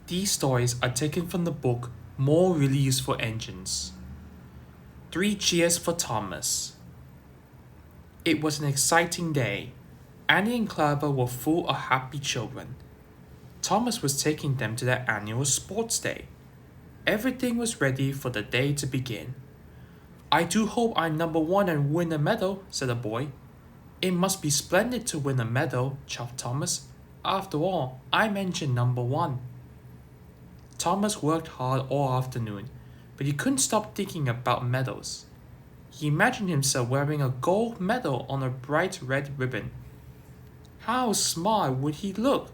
These stories are taken from the book More Really Useful Engines. 3 Cheers for Thomas. It was an exciting day. Annie and Clever were full of happy children. Thomas was taking them to their annual sports day. Everything was ready for the day to begin. I do hope I'm number 1 and win a medal, said the boy. It must be splendid to win a medal, chuffed Thomas. After all, I'm engine number 1. Thomas worked hard all afternoon, but he couldn't stop thinking about medals. He imagined himself wearing a gold medal on a bright red ribbon. How smart would he look?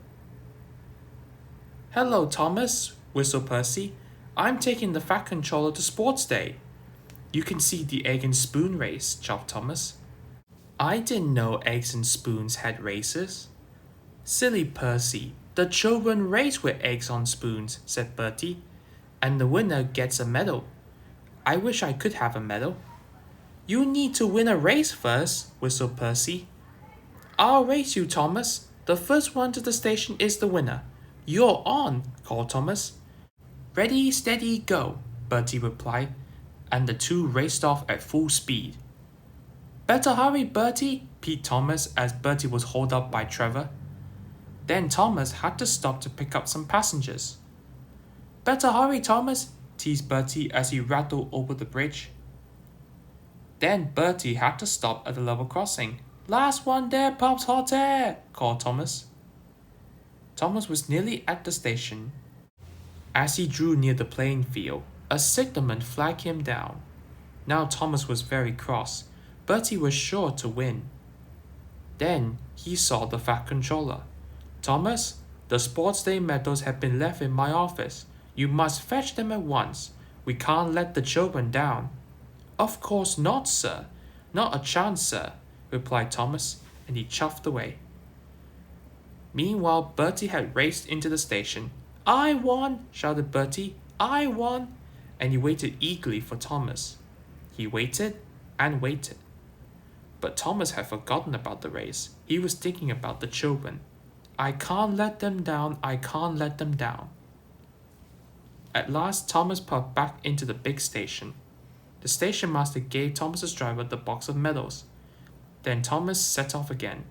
Hello, Thomas, whistled Percy. I'm taking the Fat Controller to sports day. You can see the egg and spoon race, chuffed Thomas. I didn't know eggs and spoons had races. Silly Percy, the children race with eggs on spoons, said Bertie, and the winner gets a medal. I wish I could have a medal. You need to win a race first, whistled Percy. I'll race you, Thomas. The first one to the station is the winner. You're on, called Thomas. Ready, steady, go, Bertie replied, and the two raced off at full speed. Better hurry, Bertie, peeped Thomas as Bertie was hauled up by Trevor. Then Thomas had to stop to pick up some passengers. Better hurry, Thomas, teased Bertie as he rattled over the bridge. Then Bertie had to stop at the level crossing. Last one there, Pops Hot Air, called Thomas. Thomas was nearly at the station. As he drew near the playing field, a signalman flagged him down. Now Thomas was very cross. Bertie was sure to win. Then he saw the Fat Controller. Thomas, the sports day medals have been left in my office. You must fetch them at once. We can't let the children down. Of course not, sir. Not a chance, sir, replied Thomas, and he chuffed away. Meanwhile, Bertie had raced into the station. I won, shouted Bertie. I won. And he waited eagerly for Thomas. He waited and waited. But Thomas had forgotten about the race. He was thinking about the children. I can't let them down. I can't let them down. At last, Thomas puffed back into the big station. The station master gave Thomas's driver the box of medals. Then Thomas set off again.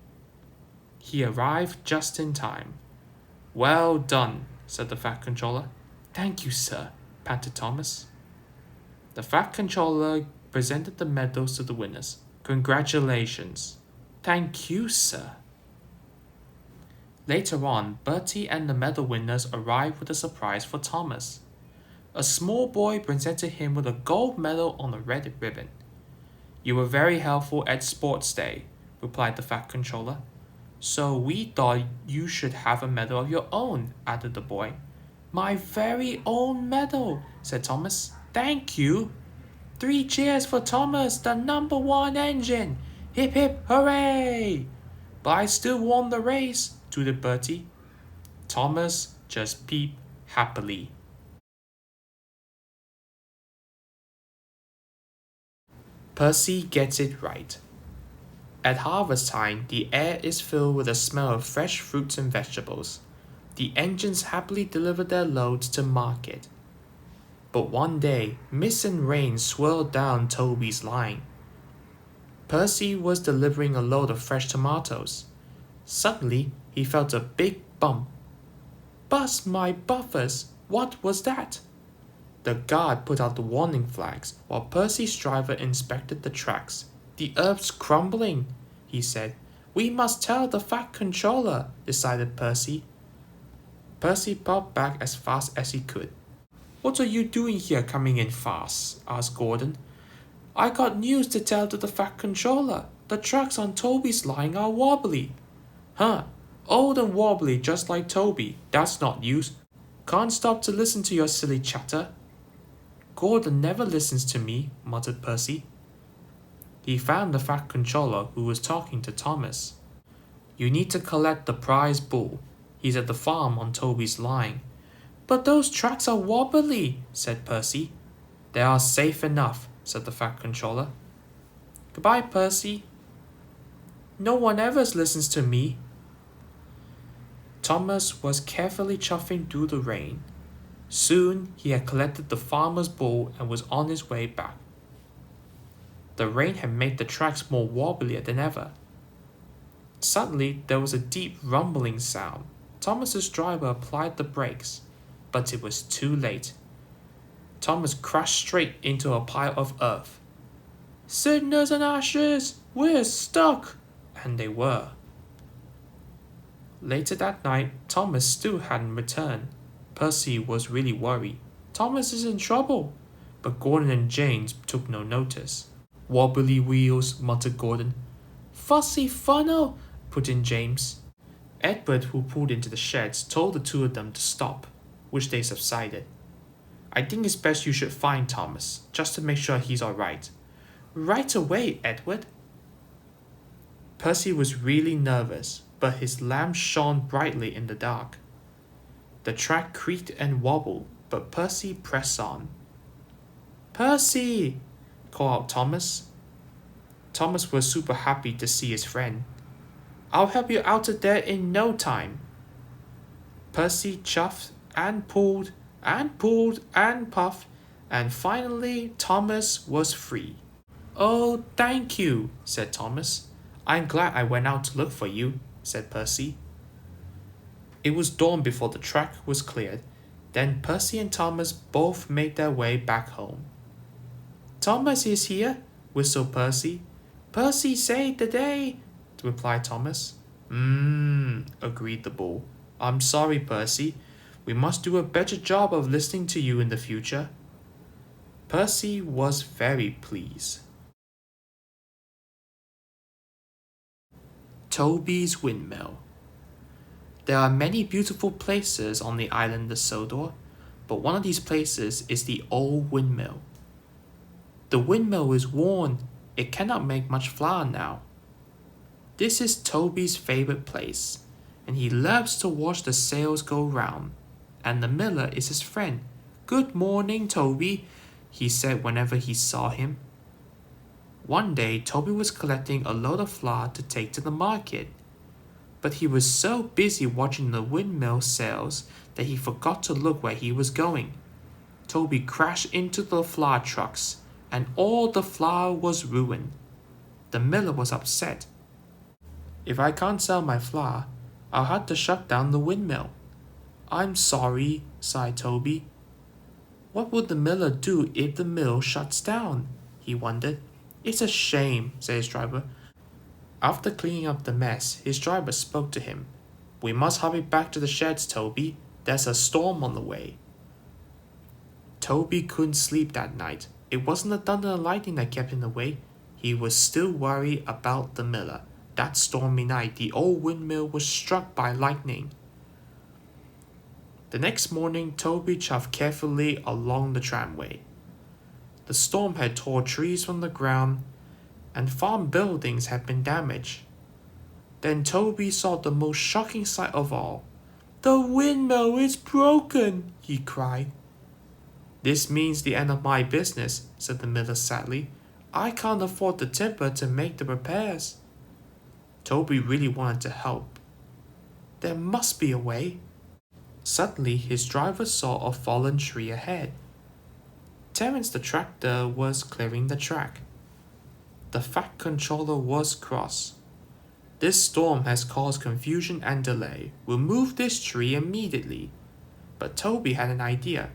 He arrived just in time. Well done, said the Fat Controller. Thank you, sir, panted Thomas. The Fat Controller presented the medals to the winners. Congratulations. Thank you, sir. Later on, Bertie and the medal winners arrived with a surprise for Thomas. A small boy presented him with a gold medal on a red ribbon. You were very helpful at sports day, replied the Fat Controller. So we thought you should have a medal of your own, added the boy. My very own medal, said Thomas. Thank you. 3 cheers for Thomas, the number 1 engine. Hip hip hooray. But I still won the race, tooted Bertie. Thomas just peeped happily. Percy gets it right. At harvest time, the air is filled with the smell of fresh fruits and vegetables. The engines happily deliver their loads to market. But one day, mist and rain swirled down Toby's line. Percy was delivering a load of fresh tomatoes. Suddenly, he felt a big bump. Bust my buffers! What was that? The guard put out the warning flags while Percy's driver inspected the tracks. The earth's crumbling, he said. We must tell the Fat Controller, decided Percy. Percy popped back as fast as he could. What are you doing here coming in fast? Asked Gordon. I got news to tell to the Fat Controller. The tracks on Toby's line are wobbly. Huh, old and wobbly just like Toby. That's not news. Can't stop to listen to your silly chatter. Gordon never listens to me, muttered Percy. He found the Fat Controller who was talking to Thomas. You need to collect the prize bull. He's at the farm on Toby's line. But those tracks are wobbly, said Percy. They are safe enough, said the Fat Controller. Goodbye, Percy. No one ever listens to me. Thomas was carefully chuffing through the rain. Soon he had collected the farmer's bull and was on his way back. The rain had made the tracks more wobblier than ever. Suddenly there was a deep rumbling sound. Thomas's driver applied the brakes, but it was too late. Thomas crashed straight into a pile of earth. "Cinders and ashes! We're stuck!" And they were. Later that night, Thomas still hadn't returned. Percy was really worried. Thomas is in trouble. But Gordon and James took no notice. "Wobbly wheels," muttered Gordon. "Fussy funnel," put in James. Edward, who pulled into the sheds, told the two of them to stop, which they subsided. "I think it's best you should find Thomas, just to make sure he's alright." "Right away, Edward." Percy was really nervous, but his lamp shone brightly in the dark. The track creaked and wobbled, but Percy pressed on. "Percy!" called out Thomas. Thomas was super happy to see his friend. "I'll help you out of there in no time." Percy chuffed and pulled and pulled and puffed, and finally Thomas was free. "Oh, thank you," said Thomas. "I'm glad I went out to look for you," said Percy. It was dawn before the track was cleared. Then Percy and Thomas both made their way back home. "Thomas is here," whistled Percy. "Percy saved the day," replied Thomas. Agreed the bull. "I'm sorry, Percy. We must do a better job of listening to you in the future." Percy was very pleased. Toby's Windmill. There are many beautiful places on the island of Sodor, but one of these places is the old windmill. The windmill is worn. It cannot make much flour now. This is Toby's favorite place, and he loves to watch the sails go round. And the miller is his friend. "Good morning, Toby," he said whenever he saw him. One day, Toby was collecting a load of flour to take to the market, but he was so busy watching the windmill sails that he forgot to look where he was going. Toby crashed into the flour trucks, and all the flour was ruined. The miller was upset. "If I can't sell my flour, I'll have to shut down the windmill." "I'm sorry," sighed Toby. What would the miller do if the mill shuts down? He wondered. "It's a shame," said his driver. After cleaning up the mess, his driver spoke to him. "We must hurry back to the sheds, Toby. There's a storm on the way." Toby couldn't sleep that night. It wasn't the thunder and lightning that kept him awake. He was still worried about the miller. That stormy night, the old windmill was struck by lightning. The next morning, Toby chuffed carefully along the tramway. The storm had torn trees from the ground, and farm buildings had been damaged. Then Toby saw the most shocking sight of all. "The windmill is broken!" he cried. "This means the end of my business," said the miller sadly. "I can't afford the timber to make the repairs." Toby really wanted to help. There must be a way. Suddenly, his driver saw a fallen tree ahead. Terence the tractor was clearing the track. The Fat Controller was cross. "This storm has caused confusion and delay. Remove this tree immediately." But Toby had an idea.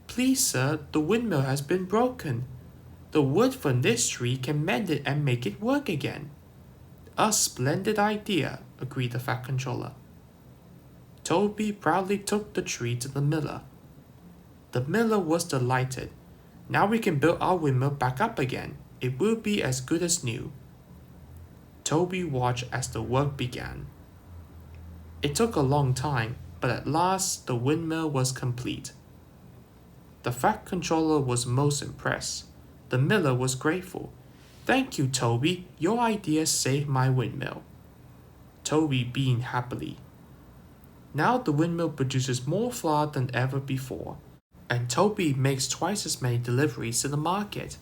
"Please, sir, the windmill has been broken. The wood from this tree can mend it and make it work again." "A splendid idea," agreed the Fat Controller. Toby proudly took the tree to the miller. The miller was delighted. "Now we can build our windmill back up again. It will be as good as new." Toby watched as the work began. It took a long time, but at last the windmill was complete. The Fat Controller was most impressed. The miller was grateful. "Thank you, Toby. Your idea saved my windmill." Toby beamed happily. Now the windmill produces more flour than ever before, and Toby makes twice as many deliveries to the market.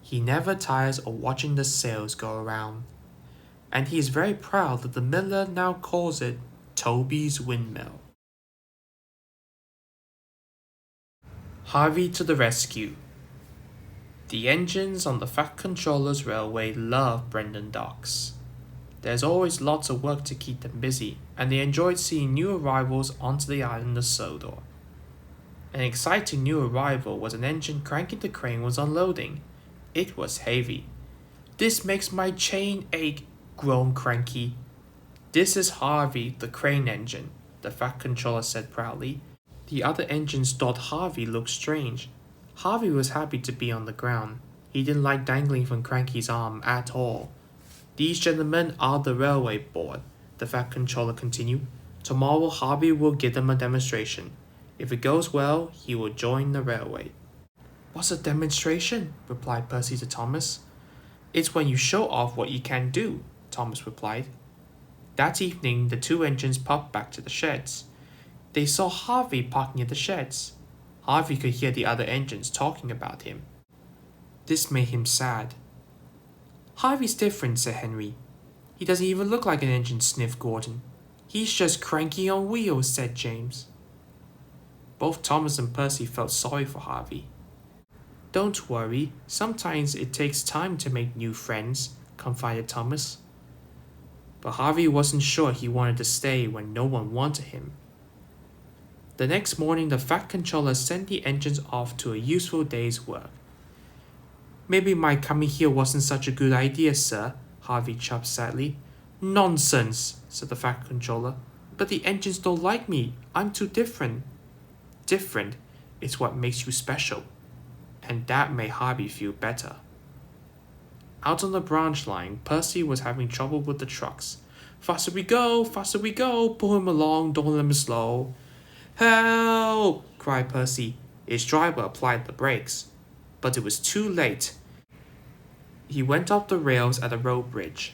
He never tires of watching the sails go around, and he is very proud that the miller now calls it Toby's Windmill. Harvey to the rescue. The engines on the Fat Controller's railway love Brendan docks. There's always lots of work to keep them busy, and they enjoyed seeing new arrivals onto the island of Sodor. An exciting new arrival was an engine cranking the crane was unloading. It was heavy. "This makes my chain ache," groaned Cranky. "This is Harvey, the crane engine," the Fat Controller said proudly. The other engines thought Harvey looked strange. Harvey was happy to be on the ground. He didn't like dangling from Cranky's arm at all. "These gentlemen are the railway board," the Fat Controller continued. "Tomorrow Harvey will give them a demonstration. If it goes well, he will join the railway." "What's a demonstration?" replied Percy to Thomas. "It's when you show off what you can do," Thomas replied. That evening, the two engines popped back to the sheds. They saw Harvey parking at the sheds. Harvey could hear the other engines talking about him. This made him sad. "Harvey's different," said Henry. "He doesn't even look like an engine," sniffed Gordon. "He's just Cranky on wheels," said James. Both Thomas and Percy felt sorry for Harvey. "Don't worry, sometimes it takes time to make new friends," confided Thomas. But Harvey wasn't sure he wanted to stay when no one wanted him. The next morning, the Fat Controller sent the engines off to a useful day's work. "Maybe my coming here wasn't such a good idea, sir," Harvey chuffed sadly. "Nonsense," said the Fat Controller. "But the engines don't like me. I'm too different." "Different is what makes you special." And that made Harvey feel better. Out on the branch line, Percy was having trouble with the trucks. Faster we go, pull him along, don't let him slow." "Help!" cried Percy. His driver applied the brakes, but it was too late. He went off the rails at the road bridge.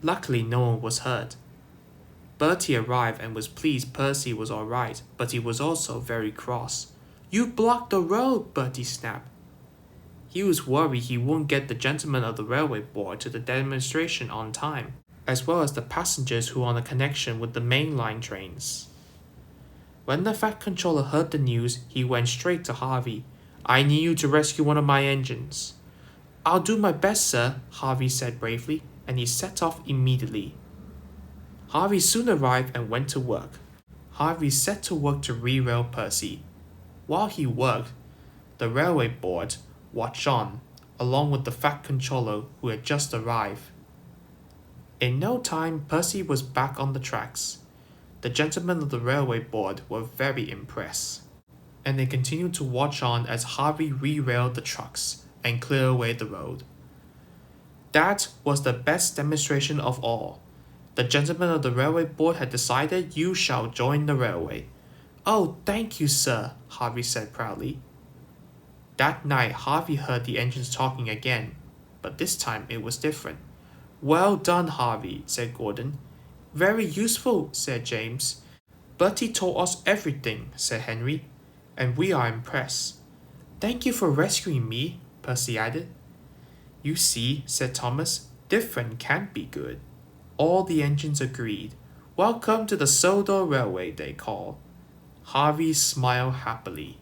Luckily, no one was hurt. Bertie arrived and was pleased Percy was all right, but he was also very cross. "You blocked the road," Bertie snapped. He was worried he wouldn't get the gentlemen of the railway board to the demonstration on time, as well as the passengers who were on a connection with the main line trains. When the Fat Controller heard the news, he went straight to Harvey. "I need you to rescue one of my engines." "I'll do my best, sir," Harvey said bravely, and he set off immediately. Harvey soon arrived and went to work. Harvey set to work to re-rail Percy. While he worked, the railway board watched on, along with the Fat Controller who had just arrived. In no time, Percy was back on the tracks. The gentlemen of the railway board were very impressed, and they continued to watch on as Harvey re-railed the trucks and cleared away the road. That was the best demonstration of all. The gentlemen of the railway board had decided you shall join the railway. "Oh, thank you, sir," Harvey said proudly. That night, Harvey heard the engines talking again, but this time it was different. "Well done, Harvey," said Gordon. "Very useful," said James. "Bertie taught us everything," said Henry, "and we are impressed." "Thank you for rescuing me," Percy added. "You see," said Thomas, "different can't be good." All the engines agreed. "Welcome to the Sodor Railway," they called. Harvey smiled happily.